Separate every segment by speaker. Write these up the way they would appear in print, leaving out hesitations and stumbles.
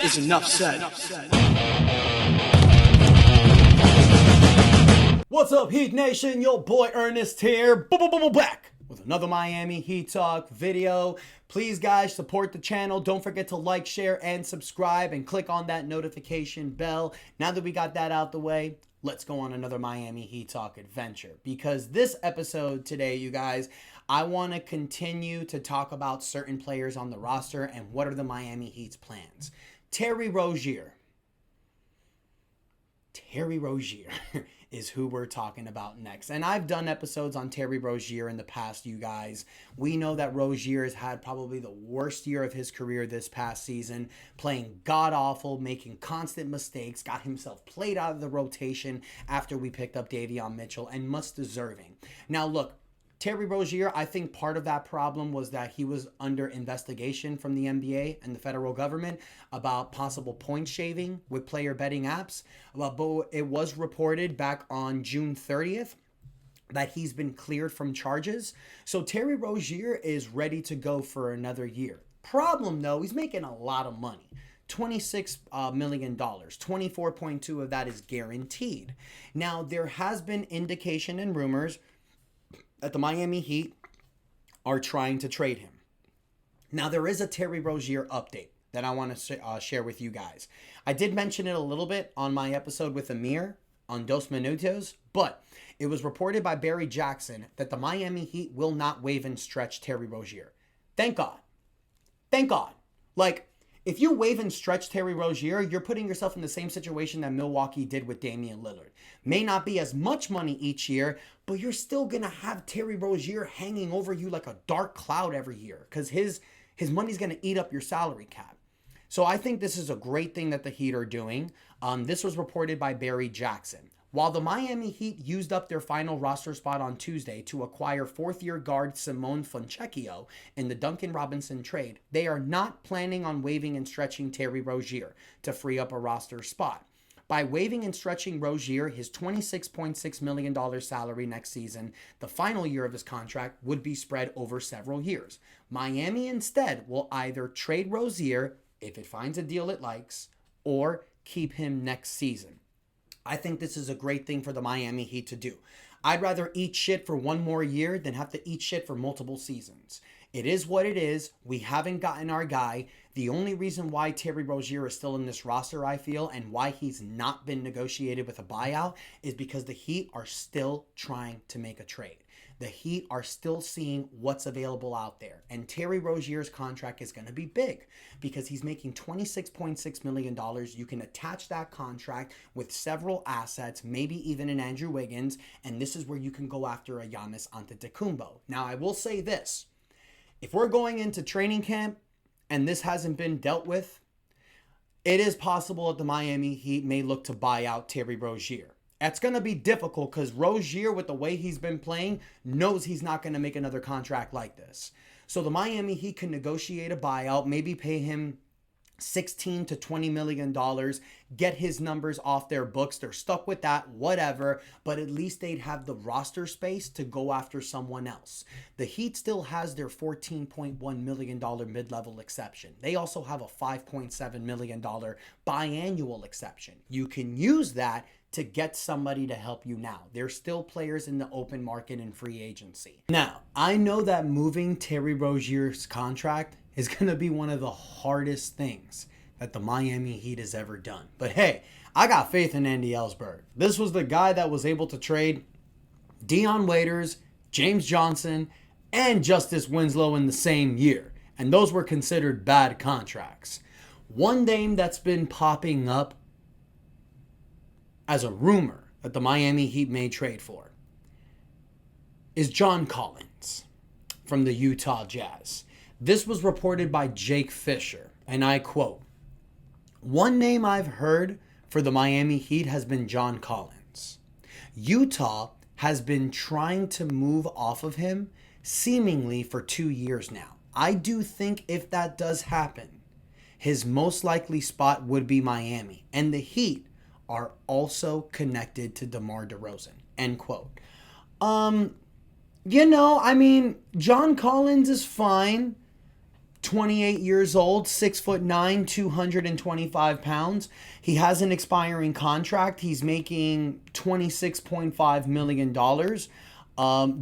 Speaker 1: is enough said.
Speaker 2: What's up, Heat Nation? Your boy Ernest here, back with another Miami Heat Talk video. Please, guys, support the channel. Don't forget to like, share, and subscribe, and click on that notification bell. Now that we got that out the way, let's go on another Miami Heat Talk adventure. Because this episode today, you guys, I want to continue to talk about certain players on the roster and what are the Miami Heat's plans. Terry Rozier is who we're talking about next. And I've done episodes on Terry Rozier in the past, you guys. We know that Rozier has had probably the worst year of his career this past season, playing god-awful, making constant mistakes, got himself played out of the rotation after we picked up Davion Mitchell, and much deserving. Now, look, Terry Rozier, I think part of that problem was that he was under investigation from the NBA and the federal government about possible point shaving with player betting apps. But it was reported back on June 30th that he's been cleared from charges. So Terry Rozier is ready to go for another year. Problem, though, he's making a lot of money. $26 million. 24.2 of that is guaranteed. Now, there has been indication and rumors that the Miami Heat are trying to trade him. Now, there is a Terry Rozier update that I want to share with you guys. I did mention it a little bit on my episode with Amir on Dos Minutos, but it was reported by Barry Jackson that the Miami Heat will not waive and stretch Terry Rozier. Thank God. Thank God. Like, if you waive and stretch Terry Rozier, you're putting yourself in the same situation that Milwaukee did with Damian Lillard. May not be as much money each year, but you're still going to have Terry Rozier hanging over you like a dark cloud every year because his money's going to eat up your salary cap. So I think this is a great thing that the Heat are doing. This was reported by Barry Jackson. While the Miami Heat used up their final roster spot on Tuesday to acquire fourth-year guard Simone Fontecchio in the Duncan Robinson trade, they are not planning on waiving and stretching Terry Rozier to free up a roster spot. By waiving and stretching Rozier, his $26.6 million salary next season, the final year of his contract, would be spread over several years. Miami instead will either trade Rozier if it finds a deal it likes or keep him next season. I think this is a great thing for the Miami Heat to do. I'd rather eat shit for one more year than have to eat shit for multiple seasons. It is what it is. We haven't gotten our guy. The only reason why Terry Rozier is still in this roster, I feel, and why he's not been negotiated with a buyout is because the Heat are still trying to make a trade. The Heat are still seeing what's available out there. And Terry Rozier's contract is going to be big because he's making $26.6 million. You can attach that contract with several assets, maybe even an Andrew Wiggins, and this is where you can go after a Giannis Antetokounmpo. Now, I will say this. If we're going into training camp and this hasn't been dealt with, it is possible that the Miami Heat may look to buy out Terry Rozier. That's going to be difficult because Rozier, with the way he's been playing, knows he's not going to make another contract like this. So the Miami Heat can negotiate a buyout, maybe pay him $16 to $20 million, get his numbers off their books. They're stuck with that, whatever, but at least they'd have the roster space to go after someone else. The Heat still has their $14.1 million mid-level exception. They also have a $5.7 million biannual exception. You can use that to get somebody to help you now. There's still players in the open market and free agency. Now, I know that moving Terry Rozier's contract is going to be one of the hardest things that the Miami Heat has ever done. But hey, I got faith in Andy Ellsberg. This was the guy that was able to trade Dion Waiters, James Johnson, and Justice Winslow in the same year. And those were considered bad contracts. One name that's been popping up as a rumor that the Miami Heat may trade for is John Collins from the Utah Jazz. This was reported by Jake Fisher, and I quote, "One name I've heard for the Miami Heat has been John Collins. Utah has been trying to move off of him seemingly for 2 years now. I do think if that does happen, his most likely spot would be Miami, and the Heat are also connected to DeMar DeRozan," end quote. John Collins is fine. 28 years old, 6'9", 225 pounds. He has an expiring contract. He's making $26.5 million.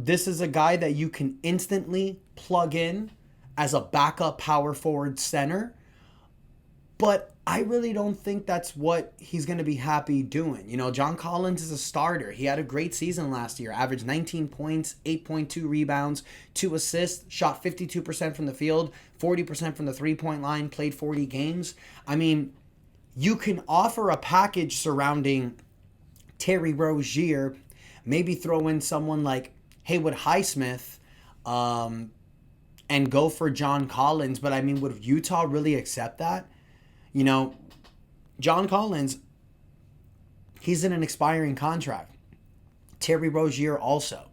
Speaker 2: This is a guy that you can instantly plug in as a backup power forward center. But I really don't think that's what he's going to be happy doing. You know, John Collins is a starter. He had a great season last year, averaged 19 points, 8.2 rebounds, 2 assists, shot 52% from the field, 40% from the three-point line, played 40 games. I mean, you can offer a package surrounding Terry Rozier, maybe throw in someone like Haywood Highsmith, and go for John Collins. But I mean, would Utah really accept that? You know, John Collins, he's in an expiring contract. Terry Rozier also.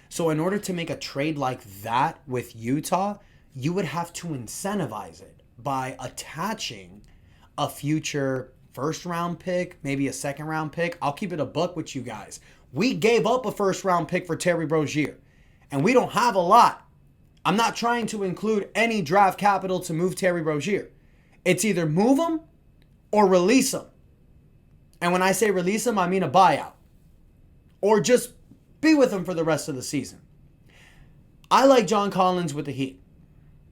Speaker 2: So in order to make a trade like that with Utah, you would have to incentivize it by attaching a future first round pick, maybe a second round pick. I'll keep it a buck with you guys. We gave up a first round pick for Terry Rozier, and we don't have a lot. I'm not trying to include any draft capital to move Terry Rozier. It's either move him or release him. And when I say release him, I mean a buyout. Or just be with him for the rest of the season. I like John Collins with the Heat.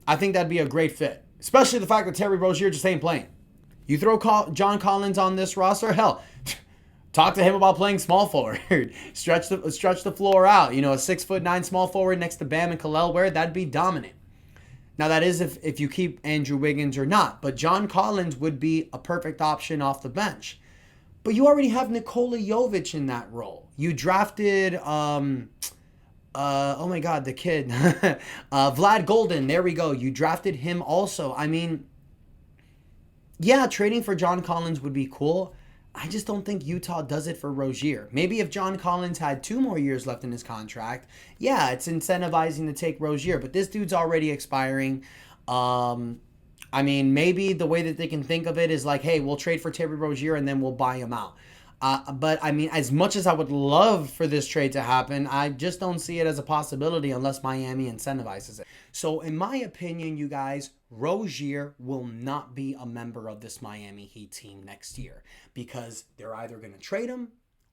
Speaker 2: I think that'd be a great fit. Especially the fact that Terry Rozier just ain't playing. You throw John Collins on this roster, hell, talk to him about playing small forward. stretch the floor out. You know, a 6'9" small forward next to Bam and Khalil Ware, that'd be dominant. Now, that is if you keep Andrew Wiggins or not. But John Collins would be a perfect option off the bench. But you already have Nikola Jovic in that role. You drafted, oh my God, the kid. Vlad Golden, there we go. You drafted him also. I mean, yeah, trading for John Collins would be cool. I just don't think Utah does it for Rozier. Maybe if John Collins had 2 more years left in his contract, yeah, it's incentivizing to take Rozier. But this dude's already expiring. I mean, maybe the way that they can think of it is like, hey, we'll trade for Terry Rozier and then we'll buy him out. But I mean, as much as I would love for this trade to happen, I just don't see it as a possibility unless Miami incentivizes it. So in my opinion, you guys, Rozier will not be a member of this Miami Heat team next year because they're either going to trade him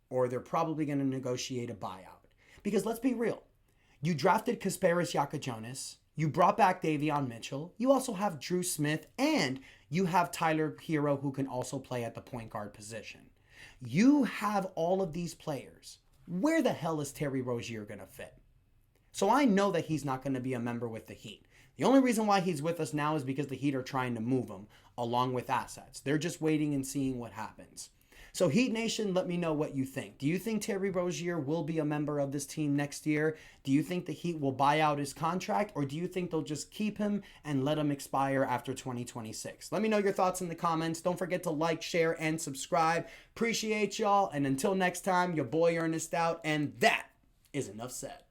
Speaker 2: or they're probably going to negotiate a buyout. Because let's be real. You drafted Kasparis Yakajonas. You brought back Davion Mitchell. You also have Drew Smith, and you have Tyler Hero, who can also play at the point guard position. You have all of these players. Where the hell is Terry Rozier going to fit? So I know that he's not going to be a member with the Heat. The only reason why he's with us now is because the Heat are trying to move him along with assets. They're just waiting and seeing what happens. So Heat Nation, let me know what you think. Do you think Terry Rozier will be a member of this team next year? Do you think the Heat will buy out his contract? Or do you think they'll just keep him and let him expire after 2026? Let me know your thoughts in the comments. Don't forget to like, share, and subscribe. Appreciate y'all. And until next time, your boy Ernest out. And that is enough said.